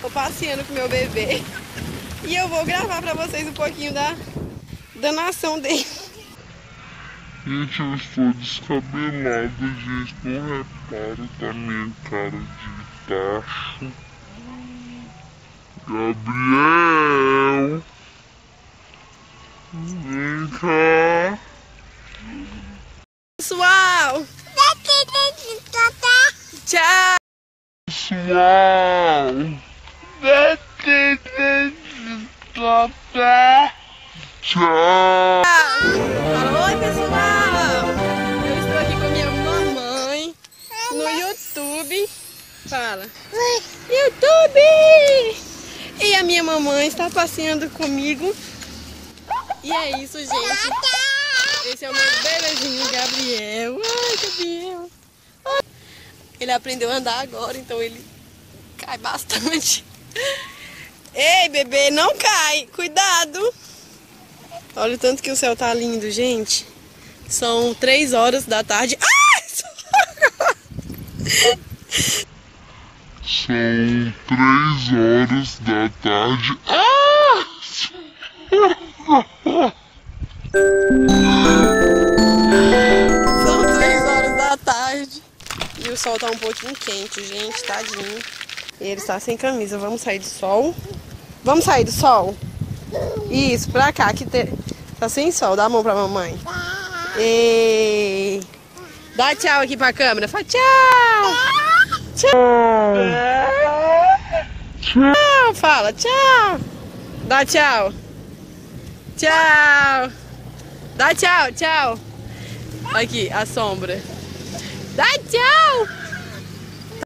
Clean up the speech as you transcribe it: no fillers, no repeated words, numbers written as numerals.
Tô passeando com meu bebê. E eu vou gravar pra vocês um pouquinho da danação dele. Gente, eu estou descabelada, gente. Não reparo da minha cara de tacho. Gabriel! Vem cá! Pessoal! Tchau! Pessoal! Tchau! Fala, oi pessoal! Eu estou aqui com minha mamãe no YouTube. Fala! YouTube! E a minha mamãe está passeando comigo. E é isso, gente. Esse é o meu bebezinho, Gabriel. Ai, Gabriel. Ele aprendeu a andar agora, então ele cai bastante. Ei, bebê, não cai. Cuidado. Olha o tanto que o céu tá lindo, gente. São 3 horas da tarde. Ai! São 3 horas da tarde. São 3 horas da tarde. E o sol tá um pouquinho quente, gente, tadinho. E ele está sem camisa. Vamos sair do sol. Vamos sair do sol? Isso, pra cá, que tá sem sol. Dá a mão pra mamãe. E... Dá tchau aqui pra câmera. Fala tchau. Tchau. Tchau. Fala tchau. Dá tchau. Tchau. Dá tchau, tchau. Aqui, a sombra. Dá tchau.